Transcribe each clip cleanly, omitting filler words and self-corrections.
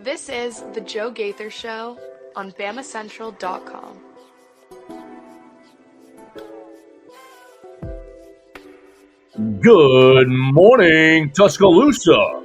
This is The Joe Gaither Show on BamaCentral.com. Good morning, Tuscaloosa.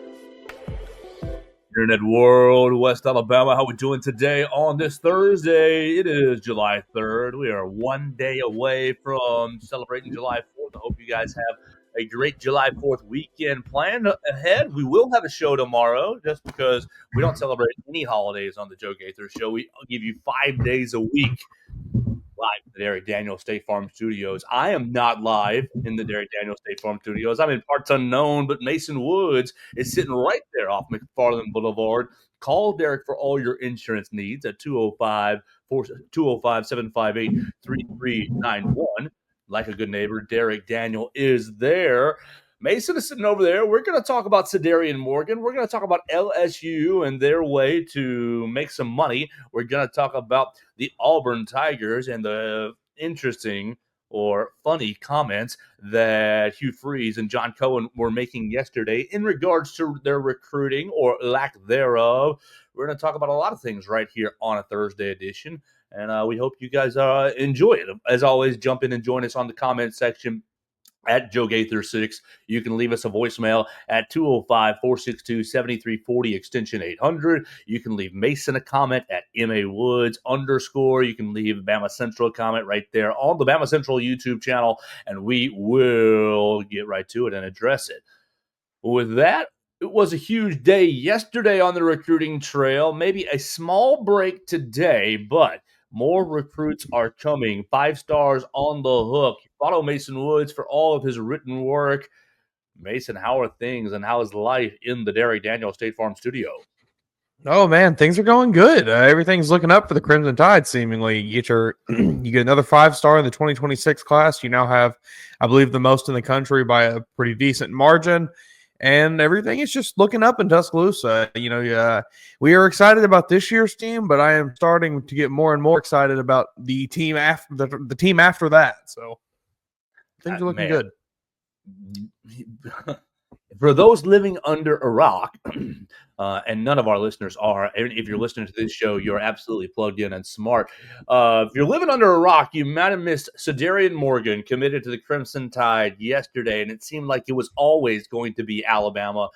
Internet world, West Alabama. How we doing today on this Thursday? It is July 3rd. We are one day away from celebrating July 4th. I hope you guys have a great July 4th weekend planned ahead. We will have a show tomorrow just because we don't celebrate any holidays on the Joe Gaither Show. We give you 5 days a week live at the Derek Daniel State Farm Studios. I am not live in the Derek Daniel State Farm Studios. I'm in parts unknown, but Mason Woods is sitting right there off McFarland Boulevard. Call Derek for all your insurance needs at 205-758-3391. Like a good neighbor, Derek Daniel is there. Mason is sitting over there. We're going to talk about Cederian Morgan. We're going to talk about LSU and their way to make some money. We're going to talk about the Auburn Tigers and the interesting or funny comments that Hugh Freeze and John Cohen were making yesterday in regards to their recruiting or lack thereof. We're going to talk about a lot of things right here on a Thursday edition, and we hope you guys enjoy it. As always, jump in and join us on the comment section at Joe Gaither 6. You can leave us a voicemail at 205-462-7340 extension 800. You can leave Mason a comment at MA Woods_. You can leave Bama Central a comment right there on the Bama Central YouTube channel, and we will get right to it and address it. With that, it was a huge day yesterday on the recruiting trail. Maybe a small break today, but more recruits are coming. 5 stars on the hook. Follow Mason Woods for all of his written work. Mason, how are things and how is life in the Derek Daniel State Farm Studio? Oh man, things are going good. Everything's looking up for the Crimson Tide. Seemingly, you get another 5-star in the 2026 class. You now have, I believe, the most in the country by a pretty decent margin. And everything is just looking up in Tuscaloosa. We are excited about this year's team, but I am starting to get more and more excited about the team after the team after that. So things are looking good. For those living under a rock, and none of our listeners are, and if you're listening to this show, you're absolutely plugged in and smart. If you're living under a rock, you might have missed Cederian Morgan committed to the Crimson Tide yesterday, and it seemed like it was always going to be Alabama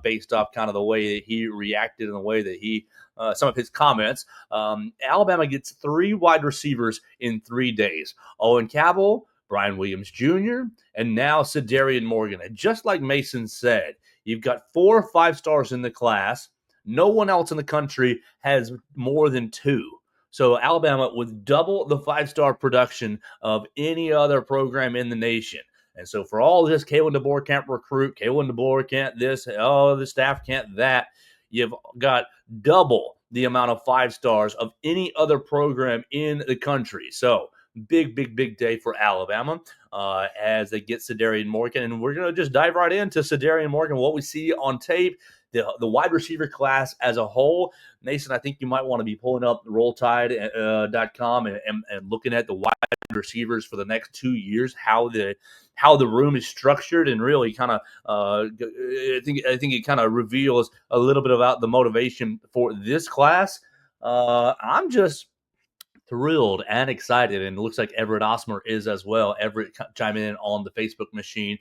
based off kind of the way that he reacted and the way that he some of his comments. Alabama gets 3 wide receivers in 3 days. Owen Cabell, Brian Williams Jr., and now Cederian Morgan. And just like Mason said, you've got 4 5-stars in the class. No one else in the country has more than 2. So Alabama with double the 5-star production of any other program in the nation. And so for all this, Kalen DeBoer can't recruit, Kalen DeBoer can't this, the staff can't that. You've got double the amount of 5-stars of any other program in the country. So big day for Alabama as they get Cederian Morgan. And we're going to just dive right into Cederian Morgan, what we see on tape, the wide receiver class as a whole. Mason, I think you might want to be pulling up rolltide.com and looking at the wide receivers for the next 2 years, how the room is structured, and really kind of I think it kind of reveals a little bit about the motivation for this class. I'm just thrilled and excited, and it looks like Everett Osmer is as well. Everett, chime in on the Facebook machine.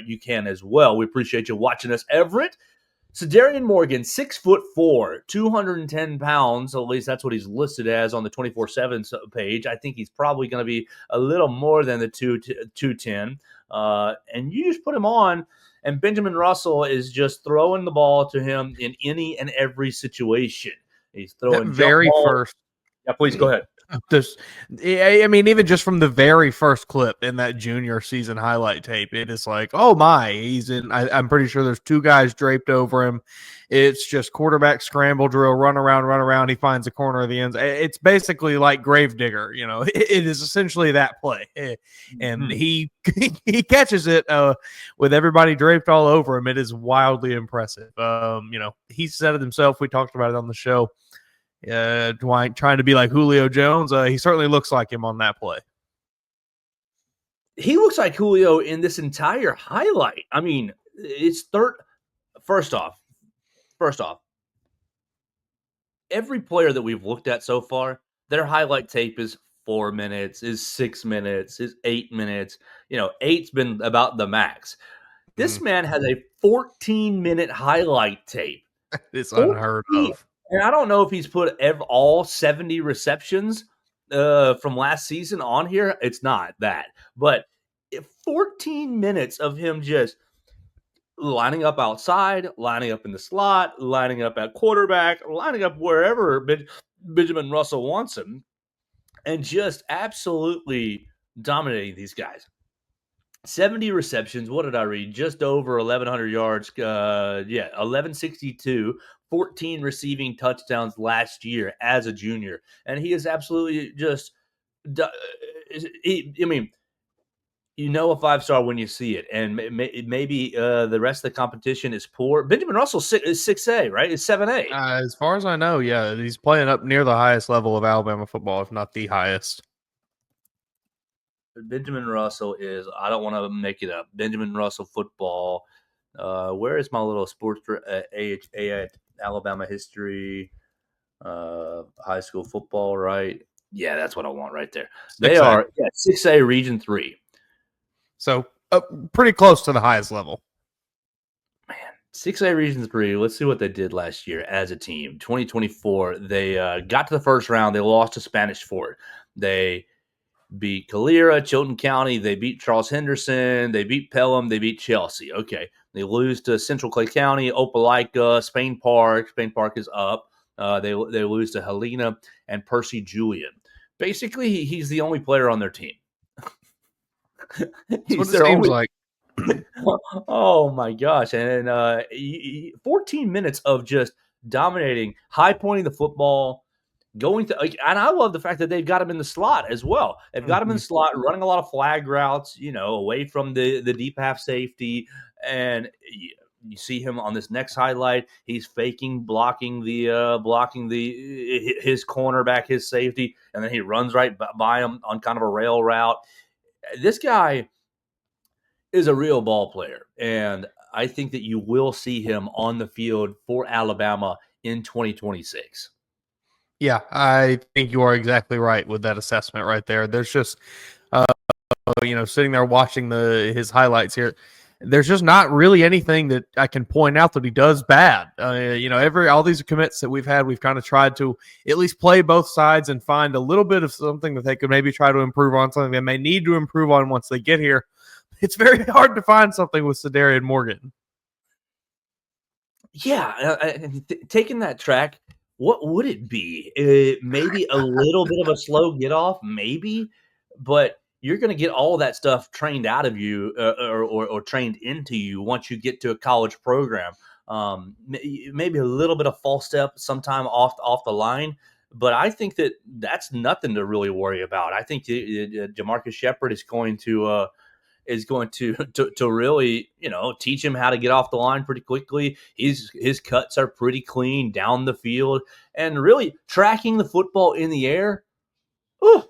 You can as well. We appreciate you watching us, Everett. Cederian Morgan, 6'4", 210 pounds. At least that's what he's listed as on the 24/7 page. I think he's probably going to be a little more than the 210. And you just put him on, and Benjamin Russell is just throwing the ball to him in any and every situation. He's throwing very first. Yeah, please go ahead. Even just from the very first clip in that junior season highlight tape, it is like, oh my, he's in. I'm pretty sure there's 2 guys draped over him. It's just quarterback scramble drill, run around. He finds the corner of the end. It's basically like Gravedigger. It is essentially that play, and he catches it with everybody draped all over him. It is wildly impressive. He said it himself. We talked about it on the show. Trying to be like Julio Jones. He certainly looks like him on that play. He looks like Julio in this entire highlight. I mean, it's third. First off, every player that we've looked at so far, their highlight tape is 4 minutes, is 6 minutes, is 8 minutes. 8's been about the max. This man has a 14-minute highlight tape. It's 14, unheard of. and I don't know if he's put all 70 receptions from last season on here. It's not that. But 14 minutes of him just lining up outside, lining up in the slot, lining up at quarterback, lining up wherever Benjamin Russell wants him, and just absolutely dominating these guys. 70 receptions. What did I read? Just over 1,100 yards. 1,162, 14 receiving touchdowns last year as a junior. And he is absolutely just, a 5-star when you see it. And maybe the rest of the competition is poor. Benjamin Russell is 6A, right? It's 7A. As far as I know, yeah, he's playing up near the highest level of Alabama football, if not the highest. Benjamin Russell is, I don't want to make it up, Benjamin Russell football. Where is my little sports Alabama history, high school football, right? Yeah, that's what I want right there. 6A. They are 6A Region 3. So pretty close to the highest level. Man, 6A Region 3, let's see what they did last year as a team. 2024, they got to the first round. They lost to Spanish Fort. They beat Calera, Chilton County. They beat Charles Henderson. They beat Pelham. They beat Chelsea. Okay. They lose to Central Clay County, Opelika, Spain Park. Spain Park is up. They lose to Helena and Percy Julian. Basically, he's the only player on their team. That's what it seems like. Oh, my gosh. And 14 minutes of just dominating, high-pointing the football, going to, and I love the fact that they've got him in the slot as well. They've got him in the slot, running a lot of flag routes, away from the deep half safety. And you see him on this next highlight. He's faking blocking his cornerback, his safety, and then he runs right by him on kind of a rail route. This guy is a real ball player, and I think that you will see him on the field for Alabama in 2026. Yeah, I think you are exactly right with that assessment right there. There's just, sitting there watching his highlights here, there's just not really anything that I can point out that he does bad. All these commits that we've had, we've kind of tried to at least play both sides and find a little bit of something that they could maybe try to improve on, something they may need to improve on once they get here. It's very hard to find something with Cederian Morgan. Yeah, taking that track, what would it be? Maybe a little bit of a slow get off, maybe, but you're going to get all that stuff trained out of you or trained into you once you get to a college program. Maybe a little bit of false step sometime off the line, but I think that's nothing to really worry about. I think Jamarcus Shepard is going to really, teach him how to get off the line pretty quickly. His cuts are pretty clean down the field, and really tracking the football in the air. Ooh,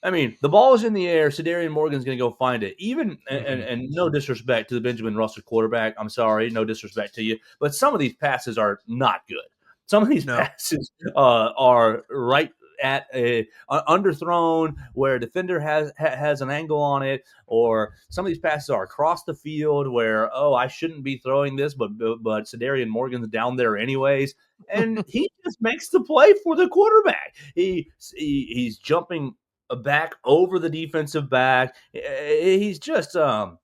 the ball is in the air. Cederian Morgan's going to go find it. Even and no disrespect to the Benjamin Russell quarterback. I'm sorry, no disrespect to you, but some of these passes are not good. Some of these passes are right at a underthrown where a defender has an angle on it, or some of these passes are across the field where, I shouldn't be throwing this, but Cederian Morgan's down there anyways, and he just makes the play for the quarterback. He's jumping back over the defensive back. He's just a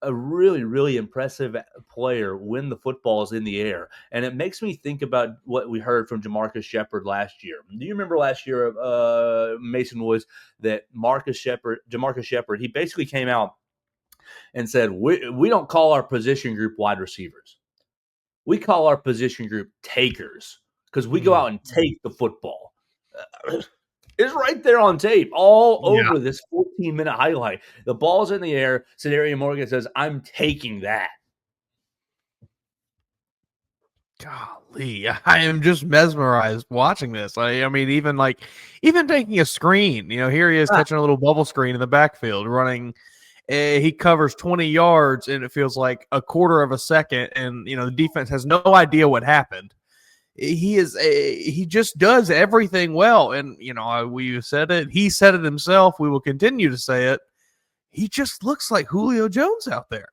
really, really impressive player when the football is in the air. And it makes me think about what we heard from Jamarcus Shepard last year. Do you remember last year, Mason Woods, that Jamarcus Shepard, he basically came out and said, we don't call our position group wide receivers. We call our position group takers because we go out and take the football. It's right there on tape, all over this 14-minute highlight. The ball's in the air. Cederian Morgan says, I'm taking that. Golly, I am just mesmerized watching this. Even taking a screen, here he is catching a little bubble screen in the backfield, running. He covers 20 yards, and it feels like a quarter of a second, and the defense has no idea what happened. he just does everything well. And, we said it. He said it himself. We will continue to say it. He just looks like Julio Jones out there.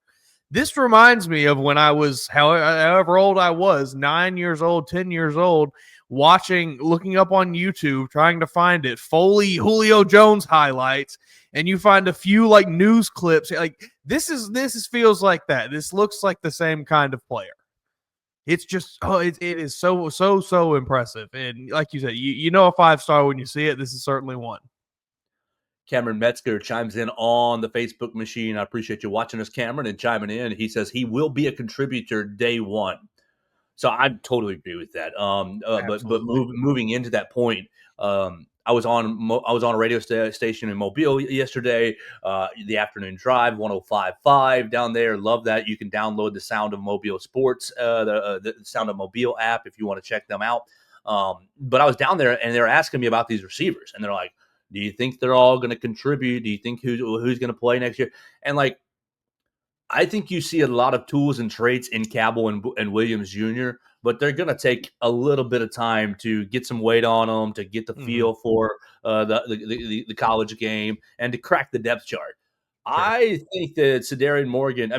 This reminds me of when I was, however old I was, 9 years old, 10 years old, looking up on YouTube, trying to find it, Foley Julio Jones highlights, and you find a few like news clips. Like this feels like that. This looks like the same kind of player. It's just, it is so impressive. And like you said, you know a 5-star when you see it. This is certainly one. Cameron Metzger chimes in on the Facebook machine. I appreciate you watching us, Cameron, and chiming in. He says he will be a contributor day one. So I totally agree with that. But moving into that point, I was on a radio station in Mobile yesterday, the afternoon drive, 105.5 down there. Love that. You can download the Sound of Mobile Sports, the Sound of Mobile app if you want to check them out. But I was down there and they're asking me about these receivers, and they're like, "Do you think they're all going to contribute? Do you think who's going to play next year?" And like, I think you see a lot of tools and traits in Cabell and Williams Jr., but they're going to take a little bit of time to get some weight on them, to get the feel for the college game, and to crack the depth chart. Sure. I think that Cederian Morgan, I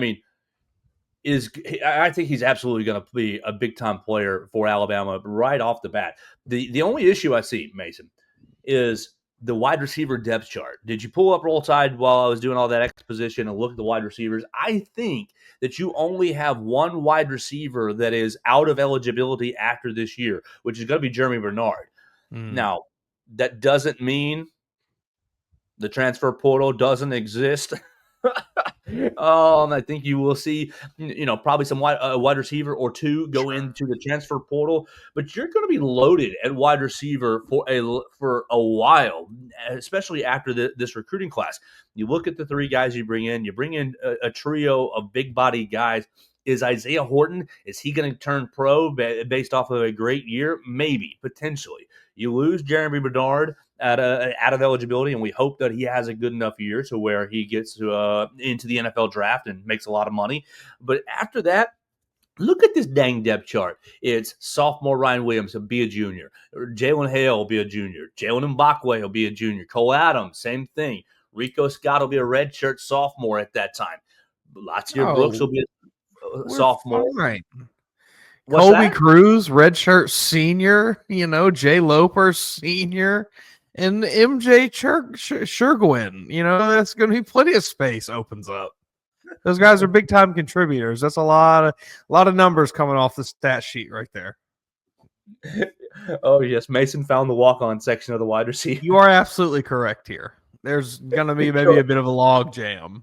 think he's absolutely going to be a big-time player for Alabama right off the bat. The only issue I see, Mason, is the wide receiver depth chart. Did you pull up Roll Tide while I was doing all that exposition and look at the wide receivers? I think that you only have one wide receiver that is out of eligibility after this year, which is going to be Jeremy Bernard. Now, that doesn't mean the transfer portal doesn't exist. I think you will see, probably some wide receiver or two go into the transfer portal, but you're going to be loaded at wide receiver for a while, especially after this recruiting class. You look at the three guys you bring in a trio of big body guys. Is Isaiah Horton, is he going to turn pro based off of a great year? Maybe, potentially. You lose Jeremy Bernard out of eligibility, and we hope that he has a good enough year to where he gets into the NFL draft and makes a lot of money. But after that, look at this dang depth chart. It's sophomore Ryan Williams will be a junior. Jalen Hale will be a junior. Jalen Mbakwe will be a junior. Cole Adams, same thing. Rico Scott will be a redshirt sophomore at that time. Latier Brooks will be a sophomore. Fine. Colby Cruz, redshirt senior, Jay Loper, senior, and MJ Shergwin. That's going to be plenty of space opens up. Those guys are big time contributors. That's a lot of numbers coming off the stat sheet right there. Oh yes, Mason found the walk-on section of the wide receiver. You are absolutely correct here. There's going to be maybe a bit of a log jam.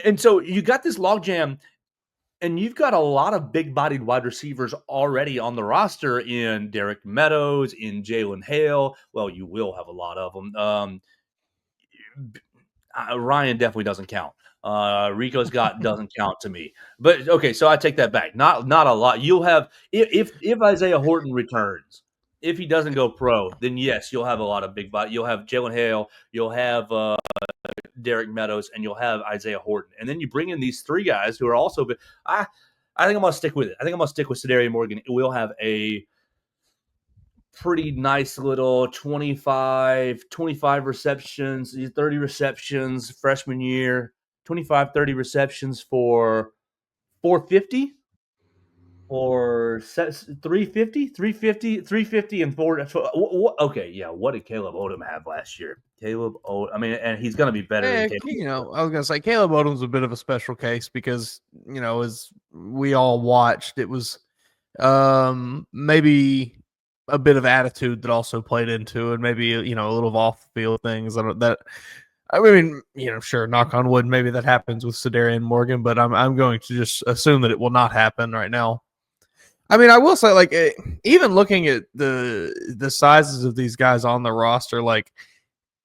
And so you got this log jam, and you've got a lot of big-bodied wide receivers already on the roster in Derek Meadows, in Jalen Hale. Well, you will have a lot of them. Ryan definitely doesn't count. Rico Scott doesn't count to me. But okay, so I take that back. Not a lot. You'll have if Isaiah Horton returns. If he doesn't go pro, then yes, you'll have a lot of big body. You'll have Jalen Hale. You'll have Derek Meadows, and you'll have Isaiah Horton. And then you bring in these three guys who are also I think I'm going to stick with it. I think I'm going to stick with Cederian Morgan. We'll have a pretty nice little 25 receptions, 30 receptions freshman year, 25, 30 receptions for 450 or 350 and 4. Okay, yeah. What did Caleb Odom have last year? And he's going to be better than Caleb. I was going to say Caleb Odom's a bit of a special case because, as we all watched, it was maybe a bit of attitude that also played into it, maybe, a little off the field things sure, knock on wood, maybe that happens with Cederian Morgan, but I'm going to just assume that it will not happen right now. I will say, even looking at the sizes of these guys on the roster,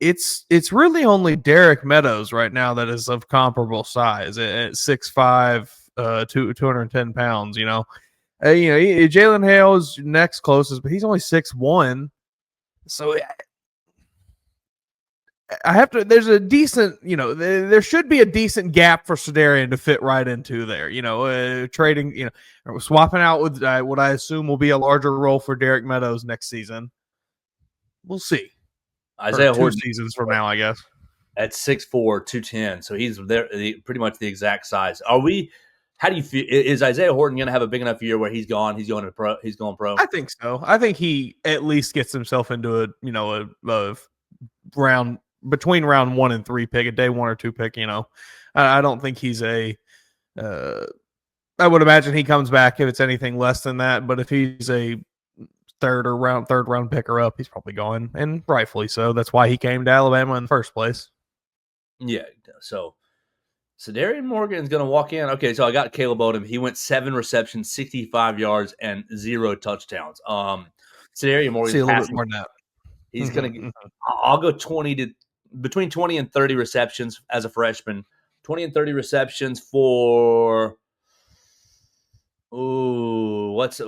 it's really only Derek Meadows right now that is of comparable size at 6'5", 210 pounds. Jalen Hale is next closest, but he's only 6'1". So I have to. There's a decent, there should be a decent gap for Cederian to fit right into there. Trading, swapping out with what I assume will be a larger role for Derek Meadows next season. We'll see. Isaiah Or 2 Horton seasons from now, I guess. at 6'4", 210, so he's there, pretty much the exact size. How do you feel? Is Isaiah Horton going to have a big enough year where he's going pro? He's going pro. I think so. I think he at least gets himself into a round between round 1 and 3 pick, a day 1 or 2 pick. I don't think he's I would imagine he comes back if it's anything less than that. But if he's a third round picker up, he's probably going, and rightfully so. That's why he came to Alabama in the first place. Yeah. So Cederian Morgan is going to walk in. Okay, so I got Caleb Odom. He went 7 receptions, 65 yards, and 0 touchdowns. Cederian Morgan. See a little bit more than that. He's going to. I'll go between 20 and 30 receptions as a freshman. 20 and 30 receptions for. Ooh, what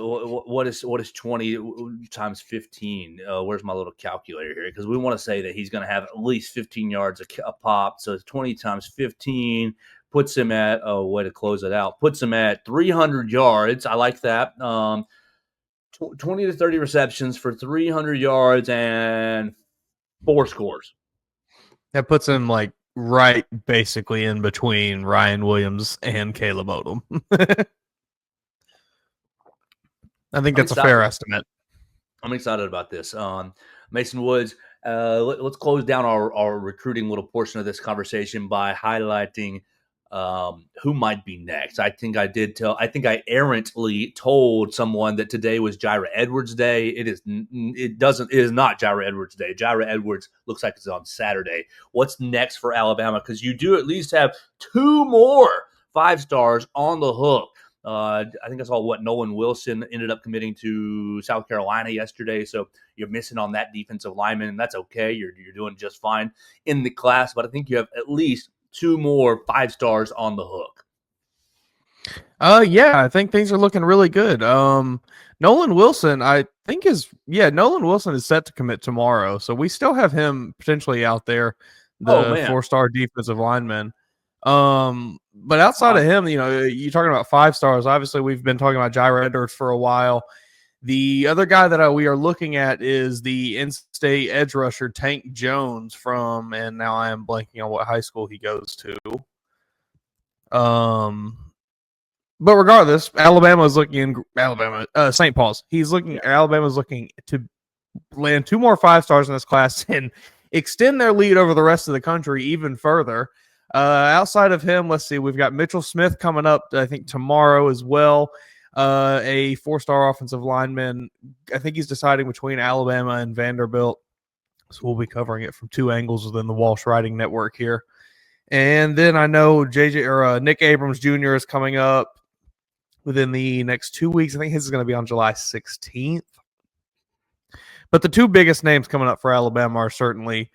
is 20 times 15? Where's my little calculator here? Because we want to say that he's going to have at least 15 yards a pop. So 20 times 15 puts him at way to close it out. Puts him at 300 yards. I like that. 20 to 30 receptions for 300 yards and 4 scores. That puts him like right basically in between Ryan Williams and Caleb Odom. I think that's a fair estimate. I'm excited about this. Mason Woods, let's close down our recruiting little portion of this conversation by highlighting who might be next. I think I errantly told someone that today was Jira Edwards Day. It is not Jira Edwards Day. Jira Edwards looks like it's on Saturday. What's next for Alabama? Because you do at least have 2 more 5-stars on the hook. I think I saw Nolan Wilson ended up committing to South Carolina yesterday. So you're missing on that defensive lineman, and that's okay. You're doing just fine in the class, but I think you have at least 2 more 5-stars on the hook. Yeah, I think things are looking really good. Nolan Wilson, Nolan Wilson is set to commit tomorrow. So we still have him potentially out there, the 4-star defensive lineman. But outside of him, you're talking about 5-stars. Obviously, we've been talking about Jira Edwards for a while. The other guy that we are looking at is the in-state edge rusher Tank Jones and now I am blanking on what high school he goes to. But regardless, St. Paul's. Alabama's looking to land 2 more 5-stars in this class and extend their lead over the rest of the country even further. Outside of him, let's see, we've got Mitchell Smith coming up, I think, tomorrow as well. A 4-star offensive lineman. I think he's deciding between Alabama and Vanderbilt. So we'll be covering it from 2 angles within the Walsh Writing Network here. And then I know Nick Abrams Jr. is coming up within the next 2 weeks. I think his is going to be on July 16th. But the 2 biggest names coming up for Alabama are certainly,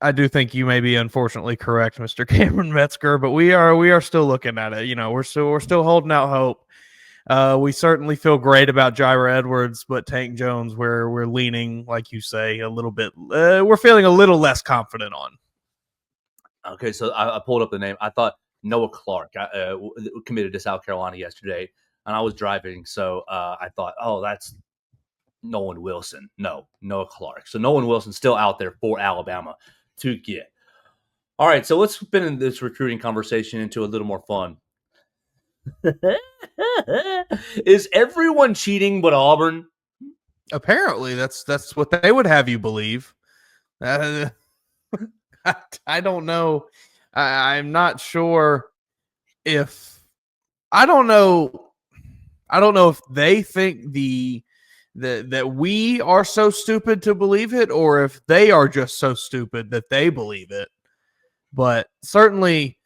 I do think you may be unfortunately correct, Mr. Cameron Metzger, but we are still looking at it. We're still holding out hope. We certainly feel great about Jira Edwards, but Tank Jones, we're leaning, like you say, a little bit. We're feeling a little less confident on. Okay, so I pulled up the name. I thought Noah Clark committed to South Carolina yesterday, and I was driving, so I thought, that's Nolan Wilson. No, Noah Clark. So Nolan Wilson's still out there for Alabama to get. All right, so let's spin in this recruiting conversation into a little more fun. Is everyone cheating but Auburn? Apparently, that's what they would have you believe. I don't know. I'm not sure if I don't know if they think that we are so stupid to believe it, or if they are just so stupid that they believe it. But certainly,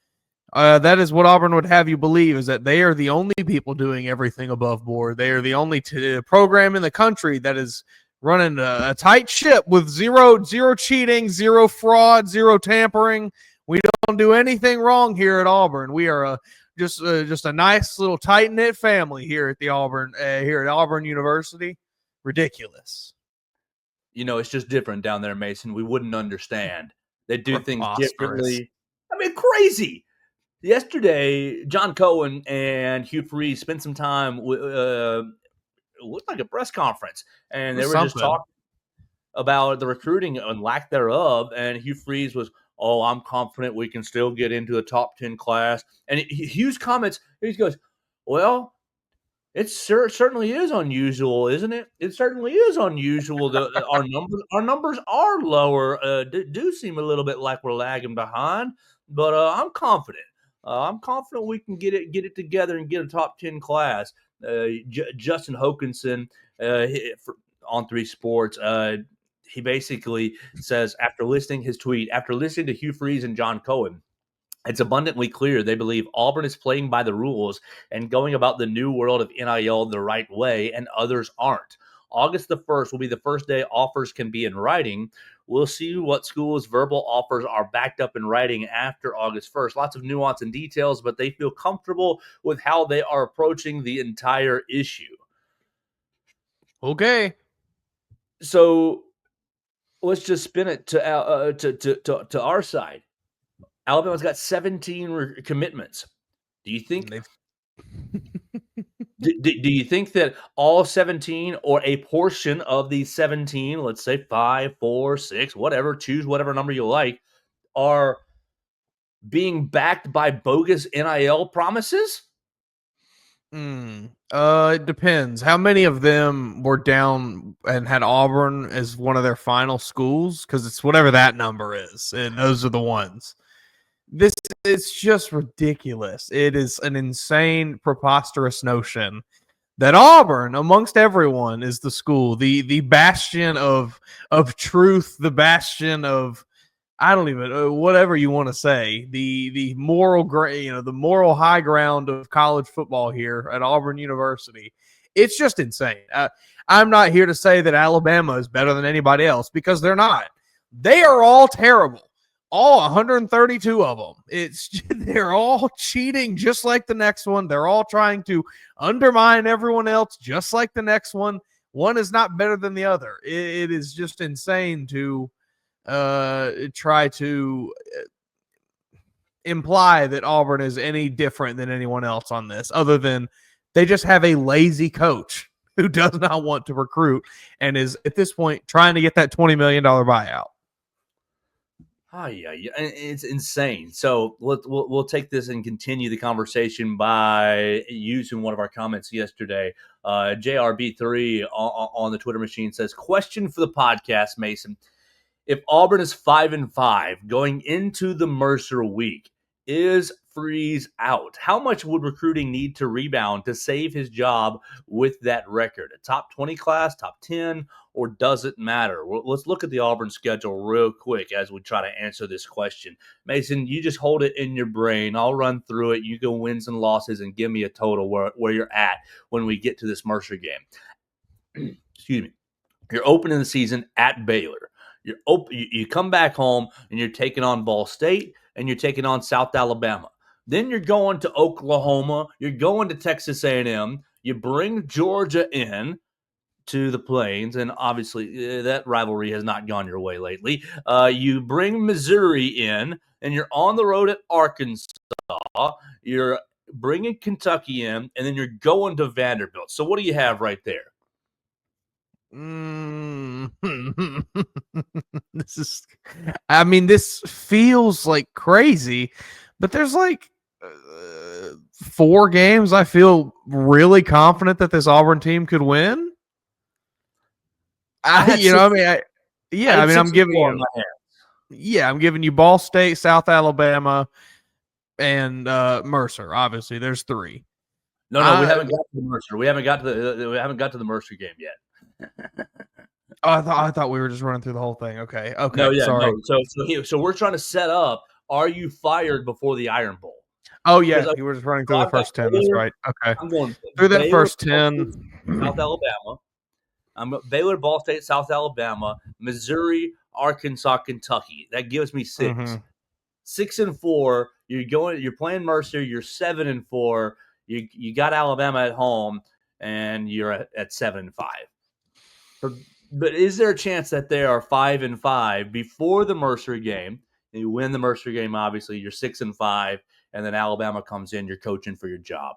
that is what Auburn would have you believe, is that they are the only people doing everything above board. They are the only program in the country that is running a tight ship with zero cheating, 0 fraud, 0 tampering. We don't do anything wrong here at Auburn. We are just a nice little tight-knit family here at Auburn University. Ridiculous. it's just different down there, Mason. We wouldn't understand. They do things Preposterous. differently. I mean, crazy. Yesterday, John Cohen and Hugh Freeze spent some time with it looked like a press conference, and they were just Something. talking about the recruiting and lack thereof. And Hugh Freeze was, "Oh, I'm confident we can still get into a top 10 class." And Hugh's comments, he goes, "Well, it certainly is unusual, isn't it? It certainly is unusual. Our numbers are lower. Do seem a little bit like we're lagging behind, but I'm confident. I'm confident we can get it together and get a top 10 class." Justin Hokanson on 3 Sports. He basically says after listening to Hugh Freeze and John Cohen, it's abundantly clear they believe Auburn is playing by the rules and going about the new world of NIL the right way, and others aren't. August the 1st will be the first day offers can be in writing. We'll see what schools' verbal offers are backed up in writing after August 1st. Lots of nuance and details, but they feel comfortable with how they are approaching the entire issue. Okay. So let's just spin it to our side. Alabama's got 17 commitments. Do you think do you think that all 17 or a portion of these 17, let's say 5, 4, 6, whatever, choose whatever number you like, are being backed by bogus NIL promises? It depends. How many of them were down and had Auburn as one of their final schools? Because it's whatever that number is, and those are the ones. This is just ridiculous. It is an insane, preposterous notion that Auburn, amongst everyone, is the school, the bastion of truth, the bastion of I don't even whatever you want to say, the moral the moral high ground of college football here at Auburn University. It's just insane. I'm not here to say that Alabama is better than anybody else because they're not. They are all terrible. All 132 of them. They're all cheating just like the next one. They're all trying to undermine everyone else just like the next one. One is not better than the other. It is just insane to try to imply that Auburn is any different than anyone else on this, other than they just have a lazy coach who does not want to recruit and is at this point trying to get that $20 million buyout. Oh, yeah, it's insane. So we'll take this and continue the conversation by using one of our comments yesterday. JRB3 on the Twitter machine says, "Question for the podcast, Mason. If Auburn is 5-5 going into the Mercer week, is Freeze out? How much would recruiting need to rebound to save his job with that record? A top 20 class, top 10, or does it matter?" Well, let's look at the Auburn schedule real quick as we try to answer this question. Mason, you just hold it in your brain. I'll run through it. You go wins and losses and give me a total where you're at when we get to this Mercer game. Excuse me. You're opening the season at Baylor. You come back home and you're taking on Ball State and you're taking on South Alabama. Then you're going to Oklahoma. You're going to Texas A&M. You bring Georgia in to the Plains, and obviously that rivalry has not gone your way lately. You bring Missouri in, and you're on the road at Arkansas. You're bringing Kentucky in, and then you're going to Vanderbilt. So what do you have right there? This feels like crazy, but there's like 4 games I feel really confident that this Auburn team could win. I'm giving you Ball State, South Alabama, and Mercer. Obviously, there's 3. No, we haven't got to the Mercer. We haven't got to the Mercer game yet. I thought we were just running through the whole thing. Okay. No, yeah, sorry. No. So we're trying to set up. Are you fired before the Iron Bowl? Oh yeah, you were just running through the first 10. That's right. Okay. I'm going through that first 10. South Alabama. I'm Baylor, Ball State, South Alabama, Missouri, Arkansas, Kentucky. That gives me 6. Mm-hmm. 6-4. You're playing Mercer. You're 7-4. You got Alabama at home, and you're at 7-5. But is there a chance that they are 5-5 before the Mercer game? And you win the Mercer game, obviously, you're 6-5, and then Alabama comes in, you're coaching for your job.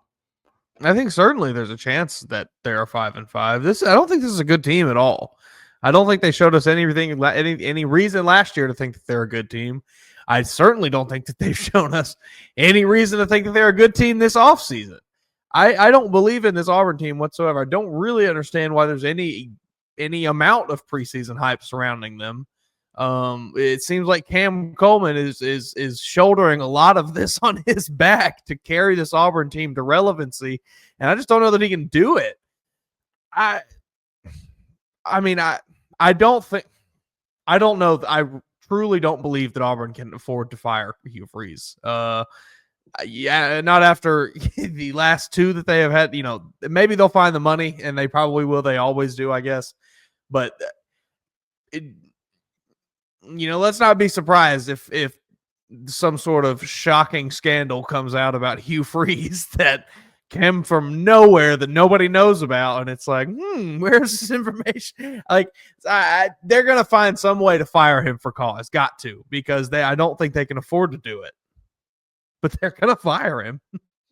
I think certainly there's a chance that they are 5-5. I don't think this is a good team at all. I don't think they showed us any reason last year to think that they're a good team. I certainly don't think that they've shown us any reason to think that they're a good team this offseason. I don't believe in this Auburn team whatsoever. I don't really understand why there's any amount of preseason hype surrounding them. It seems like Cam Coleman is shouldering a lot of this on his back to carry this Auburn team to relevancy, and I just don't know that he can do it. I don't know. I truly don't believe that Auburn can afford to fire Hugh Freeze. Yeah, not after the last two that they have had. Maybe they'll find the money, and they probably will. They always do, I guess. But let's not be surprised if some sort of shocking scandal comes out about Hugh Freeze that came from nowhere that nobody knows about, and it's like, where's this information? Like, they're gonna find some way to fire him for cause. Got to, because I don't think they can afford to do it, but they're gonna fire him.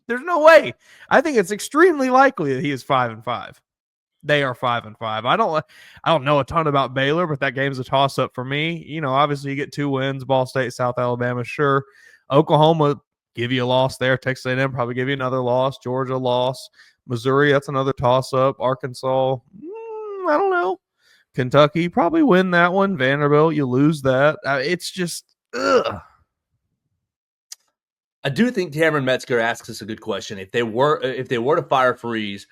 There's no way. I think it's extremely likely that he is 5-5. They are 5-5. I don't know a ton about Baylor, but that game's a toss up for me. Obviously you get 2 wins: Ball State, South Alabama. Sure, Oklahoma give you a loss there. Texas A&M probably give you another loss. Georgia loss. Missouri, that's another toss up. Arkansas, I don't know. Kentucky probably win that one. Vanderbilt, you lose that. It's just ugh. I do think Cameron Metzger asks us a good question. If they were to fire Freeze,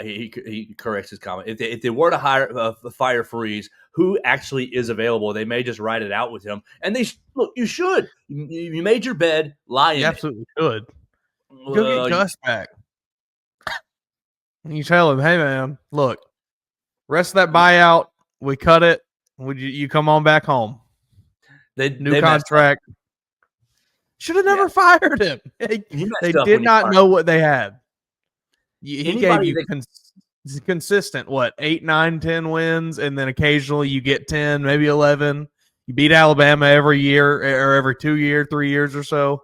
he corrects his comment. If they were to fire Freeze, who actually is available? They may just write it out with him. And look. You should. You made your bed. Lie in it. You absolutely should. Go get Gus back. You tell him, hey man, look, rest of that buyout, we cut it. Would you come on back home? New contract. Should have never fired him. They did not know what they had. He gave you consistent, 8, 9, 10 wins, and then occasionally you get 10, maybe 11. You beat Alabama every year or every 2 years, 3 years or so.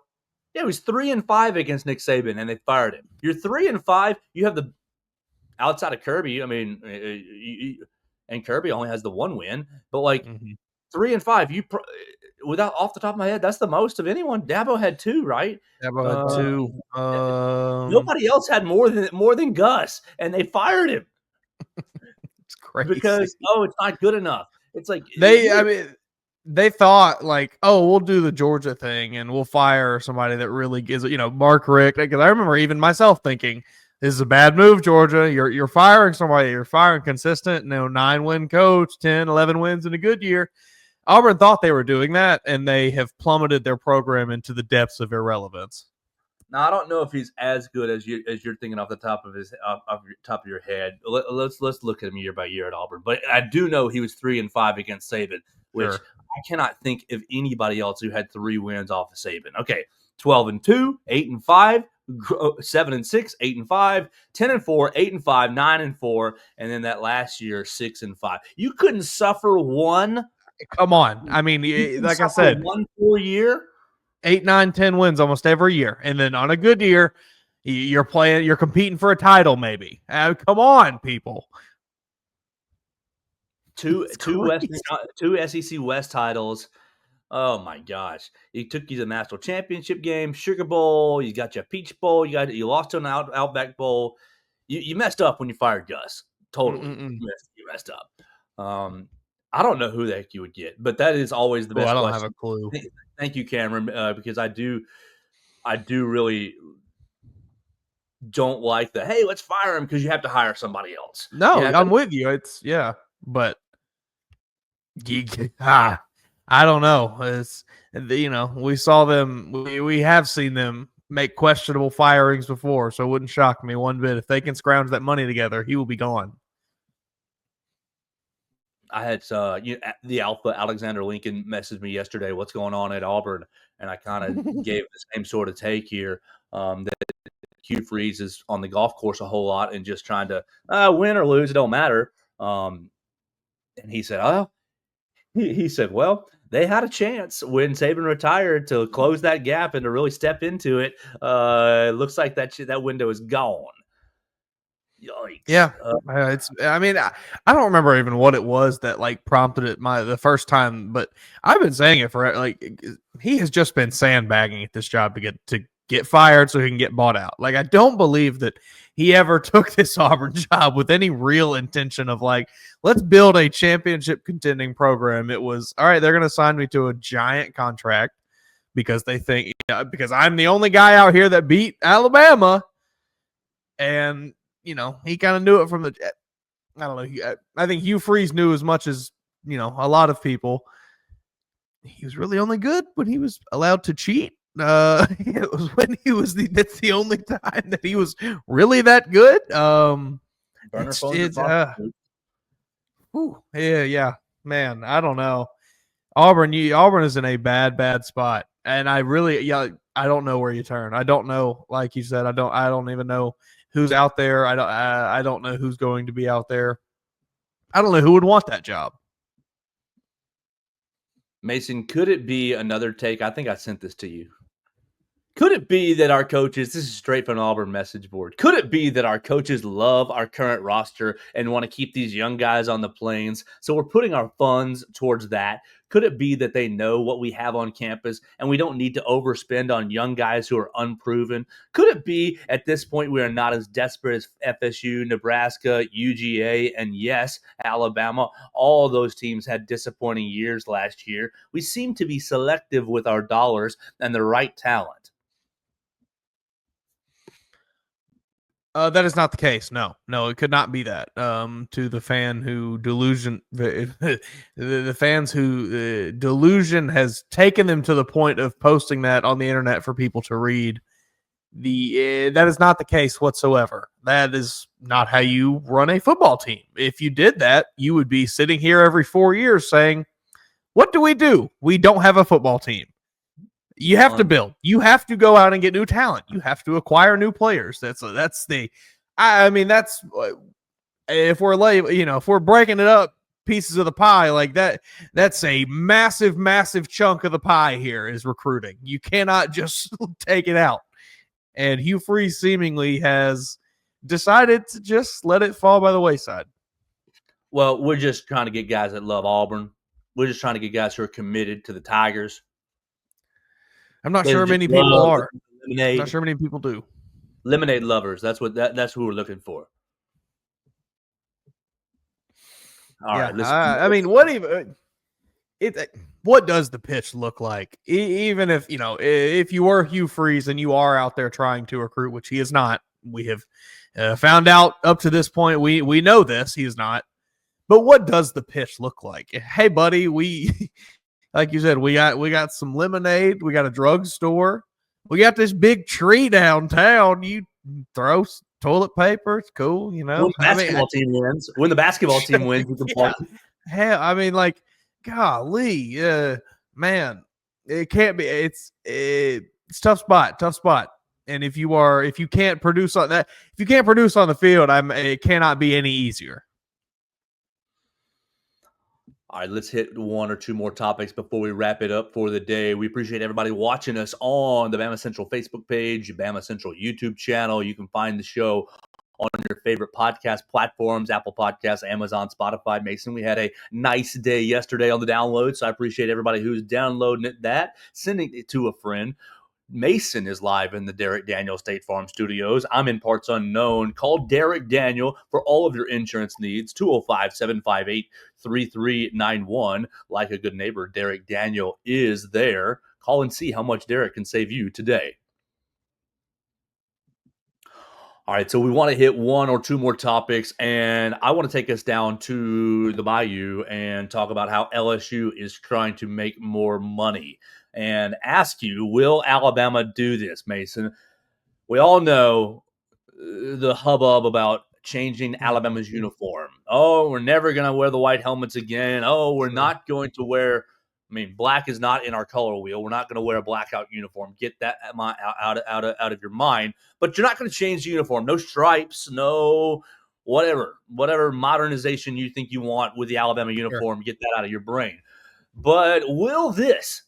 Yeah, he was 3-5 against Nick Saban, and they fired him. You're 3-5. You have the outside of Kirby. I mean, and Kirby only has the 1 win, but 3-5. You without off the top of my head, that's the most of anyone. Dabo had 2, right? Dabo had 2. Nobody else had more than Gus, and they fired him. It's crazy because it's not good enough. It's like they thought we'll do the Georgia thing and we'll fire somebody that really gives Mark Richt. Because I remember even myself thinking, this is a bad move, Georgia. You're firing somebody. You're firing consistent, 9-win coach, 10, 11 wins in a good year. Auburn thought they were doing that, and they have plummeted their program into the depths of irrelevance. Now, I don't know if he's as good as you're thinking off the top of your head. Let's look at him year by year at Auburn. But I do know he was 3-5 against Saban, which I cannot think of anybody else who had 3 wins off of Saban. Okay, 12-2, 8-5. 7-6, 8-5, 10-4, 8-5, 9-4, and then that last year 6-5. You couldn't suffer one. Come on, I mean, like I said, 1 full year, 8, 9, 10 wins almost every year, and then on a good year, you're competing for a title, maybe. Come on, people. Two SEC West titles. Oh my gosh! It took you to the national championship game, Sugar Bowl. You got your Peach Bowl. You lost to an Outback Bowl. You messed up when you fired Gus. Totally, you messed up. I don't know who the heck you would get, but that is always the best. I don't question. have a clue. Thank you, Cameron, because I do really don't like the hey, let's fire him because you have to hire somebody else. No, I'm with you. But I don't know. It's we saw them. We have seen them make questionable firings before, so it wouldn't shock me one bit if they can scrounge that money together. He will be gone. I had the Alpha Alexander Lincoln messaged me yesterday. What's going on at Auburn? And I kind of gave the same sort of take here. That Hugh Freeze is on the golf course a whole lot and just trying to win or lose. It don't matter. And he said, "Oh," he said, "Well, they had a chance when Saban retired to close that gap and to really step into it. It looks like that window is gone." Yikes! Yeah, it's. I mean, I don't remember even what it was that like prompted it the first time, but I've been saying it for like he has just been sandbagging at this job to get fired so he can get bought out. Like I don't believe that he ever took this Auburn job with any real intention of like let's build a championship contending program. It was all right. They're going to sign me to a giant contract because they think because I'm the only guy out here that beat Alabama. And he kind of knew it from the. I don't know. I think Hugh Freeze knew as much as a lot of people. He was really only good when he was allowed to cheat. It was when he was that's the only time that he was really that good. Yeah, man. I don't know. Auburn is in a bad spot, and I don't know where you turn. I don't know. Like you said, I don't even know who's out there. I don't know who's going to be out there. I don't know who would want that job. Mason, could it be another take? I think I sent this to you. Could it be that our coaches, this is straight from Auburn message board, could it be that our coaches love our current roster and want to keep these young guys on the plains? So we're putting our funds towards that. Could it be that they know what we have on campus and we don't need to overspend on young guys who are unproven? Could it be at this point we are not as desperate as FSU, Nebraska, UGA, and yes, Alabama? All those teams had disappointing years last year. We seem to be selective with our dollars and the right talent. That is not the case. No, it could not be that. To the fan who the fans who delusion has taken them to the point of posting that on the internet for people to read. That is not the case whatsoever. That is not how you run a football team. If you did that, you would be sitting here every 4 years saying, "What do? We don't have a football team." You have to build. You have to go out and get new talent. You have to acquire new players. That's if we're if we're breaking it up pieces of the pie like that, that's a massive chunk of the pie here is recruiting. You cannot just take it out. And Hugh Freeze seemingly has decided to just let it fall by the wayside. Well, we're just trying to get guys that love Auburn. We're just trying to get guys who are committed to the Tigers. I'm not sure many people are. I'm not sure many people do. Lemonade lovers. That's who we're looking for. All right. I mean, what does the pitch look like? Even if you were Hugh Freeze and you are out there trying to recruit, which he is not, we have found out up to this point. We know this. He is not. But what does the pitch look like? Hey, buddy, like you said, we got some lemonade. We got a drugstore. We got this big tree downtown. You throw toilet paper. It's cool, When the basketball team wins, you can play. Hell, I mean, like, golly, man, it can't be. It's tough spot. And if you can't produce on that, if you can't produce on the field, it cannot be any easier. All right, let's hit one or two more topics before we wrap it up for the day. We appreciate everybody watching us on the Bama Central Facebook page, Bama Central YouTube channel. You can find the show on your favorite podcast platforms, Apple Podcasts, Amazon, Spotify. Mason, we had a nice day yesterday on the download, so I appreciate everybody who's downloading that, sending it to a friend. Mason is live in the Derek Daniel State Farm Studios. I'm in parts unknown. Call Derek Daniel for all of your insurance needs, 205-758-3391. Like a good neighbor, Derek Daniel is there. Call and see how much Derek can save you today. All right, so we want to hit one or two more topics, and I want to take us down to the Bayou and talk about how LSU is trying to make more money and ask you, will Alabama do this, Mason? We all know the hubbub about changing Alabama's uniform. Oh, we're never going to wear the white helmets again. Oh, we're not going to wear – black is not in our color wheel. We're not going to wear a blackout uniform. Get that out of your mind. But you're not going to change the uniform. No stripes, no whatever modernization you think you want with the Alabama uniform, Sure. get that out of your brain. But will this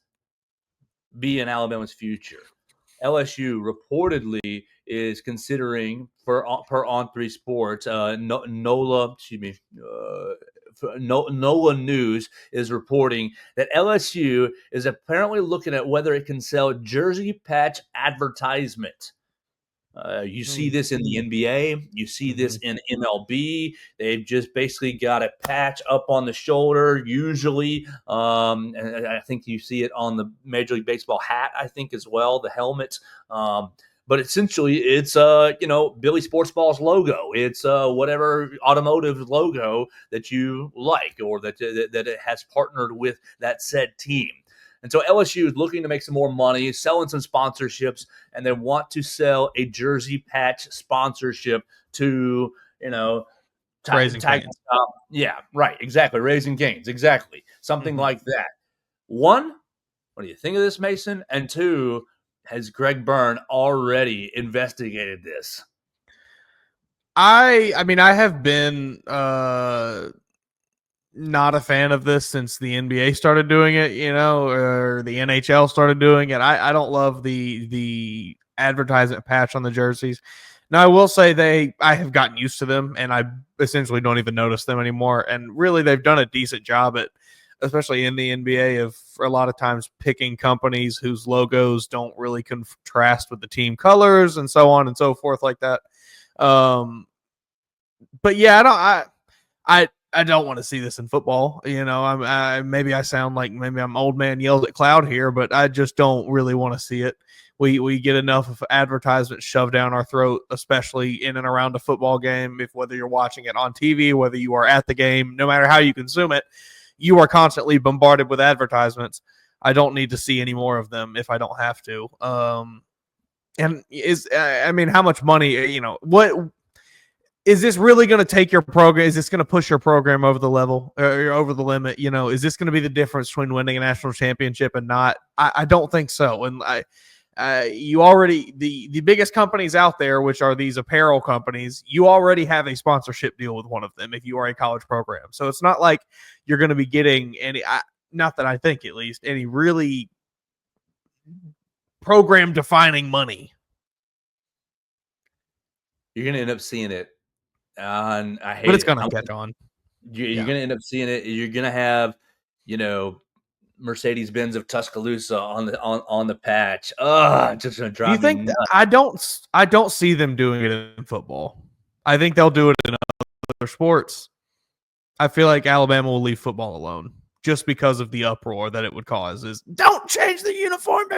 be in Alabama's future? LSU reportedly is considering per On3 Sports, NOLA, NOLA News is reporting that LSU is apparently looking at whether it can sell jersey patch advertisement. You see this in the NBA. You see this in MLB. They've just basically got a patch up on the shoulder, usually. And I think you see it on the Major League Baseball hat, I think, as well, the helmet. But essentially, it's Billy Sports Ball's logo. It's whatever automotive logo that you like, or that it has partnered with that said team. And so LSU is looking to make some more money, selling some sponsorships, and they want to sell a jersey patch sponsorship to, Raising Cane's. Yeah, right. Exactly. Raising Cane's. Exactly. Something like that. One, what do you think of this, Mason? And two, has Greg Byrne already investigated this? I mean, I have been not a fan of this since the NBA started doing it, or the NHL started doing it. I don't love the advertisement patch on the jerseys. Now, I will say I have gotten used to them, and I essentially don't even notice them anymore. And really, they've done a decent job at, especially in the NBA, of a lot of times picking companies whose logos don't really contrast with the team colors and so on and so forth like that. But yeah, I don't want to see this in football. Maybe I sound like maybe I'm old man yells at cloud here, but I just don't really want to see it. We get enough of advertisements shoved down our throat, especially in and around a football game. Whether you're watching it on TV, whether you are at the game, no matter how you consume it, you are constantly bombarded with advertisements. I don't need to see any more of them if I don't have to. How much money? What is this really going to take your program? Is this going to push your program over the level or over the limit? Is this going to be the difference between winning a national championship and not? I don't think so. And you already, the biggest companies out there, which are these apparel companies, you already have a sponsorship deal with one of them if you are a college program. So it's not like you're going to be getting any, not that I think at least, any really program defining money. You're going to end up seeing it. And I hate it. But it's going to catch on. You're going to end up seeing it. You're going to have, Mercedes-Benz of Tuscaloosa on the patch. Just going to drive me nuts. I don't see them doing it in football. I think they'll do it in other sports. I feel like Alabama will leave football alone just because of the uproar that it would cause. Is don't change the uniform.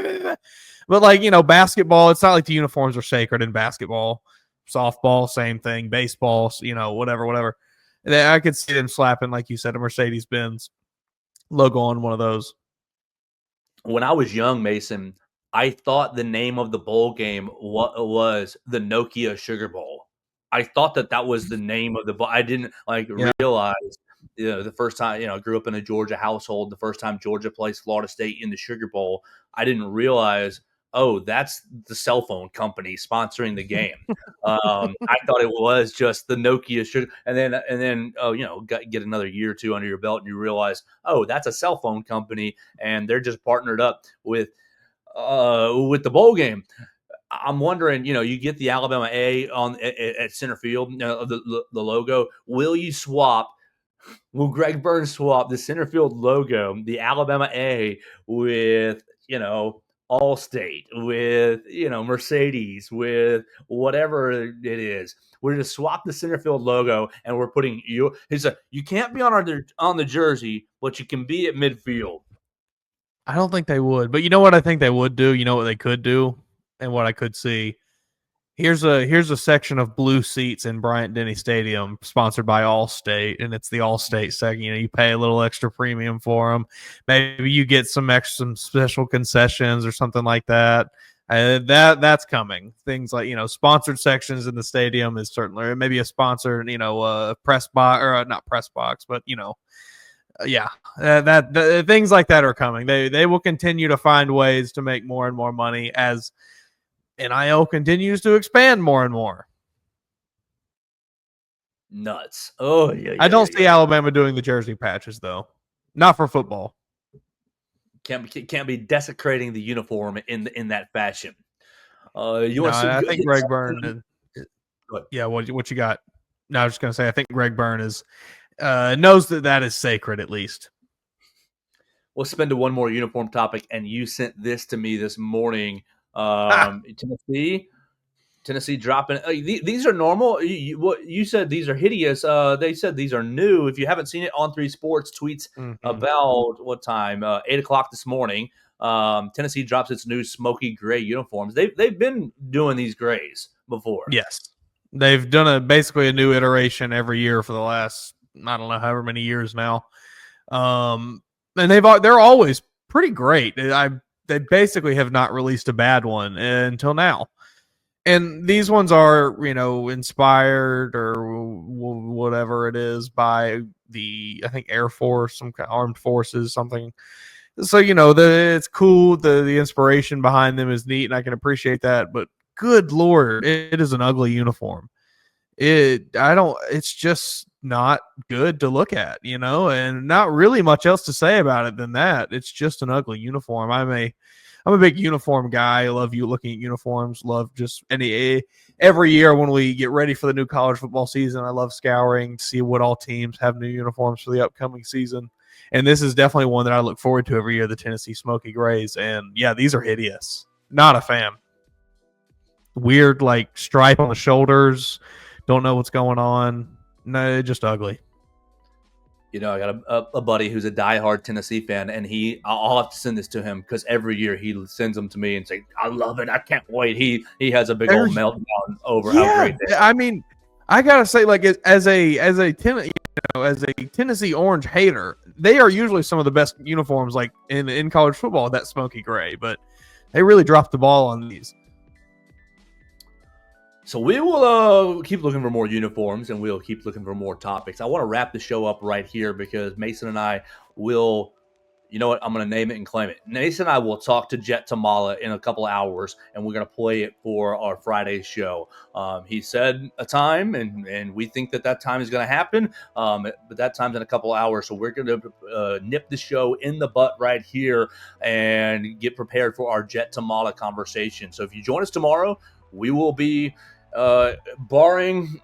But basketball, it's not like the uniforms are sacred in basketball. Softball, same thing. Baseball, whatever. And I could see them slapping, like you said, a Mercedes-Benz logo on one of those. When I was young, Mason, I thought the name of the bowl game was the Nokia Sugar Bowl. I thought that was the name of the bowl. I didn't realize, the first time, I grew up in a Georgia household. The first time Georgia plays Florida State in the Sugar Bowl, I didn't realize, that's the cell phone company sponsoring the game. I thought it was just the Nokia Sugar, and then get another year or two under your belt, and you realize, that's a cell phone company, and they're just partnered up with the bowl game. I'm wondering, you get the Alabama A at center field, the logo. Will Greg Byrne swap the center field logo, the Alabama A, with Allstate, with Mercedes, with whatever it is? We're going to swap the center field logo, and we're putting you. He said, you can't be on the jersey, but you can be at midfield. I don't think they would, but you know what I think they would do? You know what they could do, and what I could see. Here's a section of blue seats in Bryant-Denny Stadium, sponsored by Allstate, and it's the Allstate section. You pay a little extra premium for them. Maybe you get some special concessions or something like that. That's coming. Things like sponsored sections in the stadium is certainly, maybe a sponsored press box, or not press box, but that things like that are coming. They will continue to find ways to make more and more money as NIL continues to expand more and more. Nuts. Oh, yeah. I don't see Alabama doing the jersey patches, though. Not for football. Can't be desecrating the uniform in that fashion. I think Greg Byrne. Yeah, what you got? No, I was just gonna say I think Greg Byrne knows that is sacred at least. We'll spin to one more uniform topic, and you sent this to me this morning. Tennessee dropping. These are normal. What you said, these are hideous. They said these are new. If you haven't seen it, On 3 Sports tweets about what time? 8:00 this morning. Tennessee drops its new smoky gray uniforms. They've been doing these grays before. Yes, they've done basically a new iteration every year for the last, I don't know, however many years now. And they're always pretty great. They basically have not released a bad one until now. And these ones are, inspired or whatever it is by I think Air Force, some kind of armed forces, something. So, it's cool. The inspiration behind them is neat, and I can appreciate that. But good Lord, it is an ugly uniform. It's just not good to look at, and not really much else to say about it than that. It's just an ugly uniform. I'm a big uniform guy. I love looking at uniforms. Love just every year when we get ready for the new college football season, I love scouring to see what all teams have new uniforms for the upcoming season. And this is definitely one that I look forward to every year, the Tennessee Smoky Grays. And yeah, these are hideous. Not a fan. Weird, stripe on the shoulders. Don't know what's going on. No, just ugly. I got a buddy who's a diehard Tennessee fan, and I'll have to send this to him because every year he sends them to me and say, "I love it, I can't wait." He has a big old meltdown over how great they are. I mean, I gotta say, as a Tennessee Orange hater, they are usually some of the best uniforms, in college football. That smoky gray, but they really dropped the ball on these. So we will keep looking for more uniforms, and we'll keep looking for more topics. I want to wrap the show up right here because Mason and I will, you know what, I'm going to name it and claim it. Mason and I will talk to Jet Tamala in a couple hours, and we're going to play it for our Friday show. He said a time, and we think that time is going to happen, but that time's in a couple hours, so we're going to nip the show in the butt right here and get prepared for our Jet Tamala conversation. So if you join us tomorrow, we will be... barring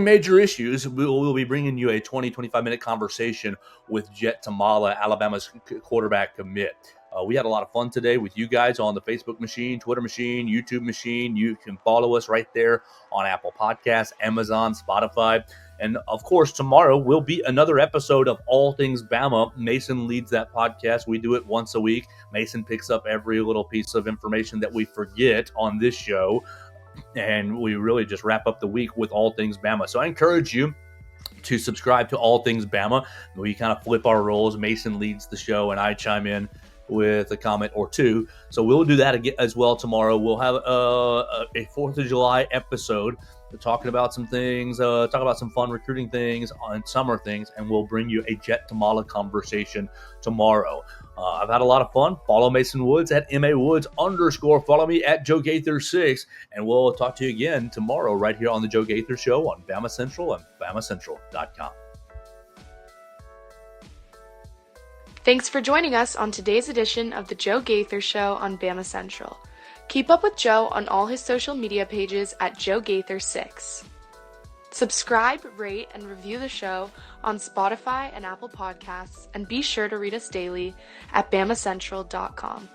major issues, we'll be bringing you a 20-25 minute conversation with Jet Tamala, Alabama's quarterback commit. We had a lot of fun today with you guys on the Facebook machine, Twitter machine, YouTube machine. You can follow us right there on Apple Podcasts, Amazon, Spotify. And, of course, tomorrow will be another episode of All Things Bama. Mason leads that podcast. We do it once a week. Mason picks up every little piece of information that we forget on this show. And we really just wrap up the week with All Things Bama. So I encourage you to subscribe to All Things Bama. We kind of flip our roles. Mason leads the show, and I chime in with a comment or two. So we'll do that again as well tomorrow. We'll have a 4th of July episode talking about some things, talk about some fun recruiting things and summer things, and we'll bring you a Jet Tamala conversation tomorrow. I've had a lot of fun. Follow Mason Woods at MAWoods_. Follow me at Joe Gaither 6, and we'll talk to you again tomorrow right here on the Joe Gaither Show on Bama Central and BamaCentral.com. Thanks for joining us on today's edition of the Joe Gaither Show on Bama Central. Keep up with Joe on all his social media pages at Joe Gaither 6. Subscribe, rate, and review the show on Spotify and Apple Podcasts, and be sure to read us daily at BamaCentral.com.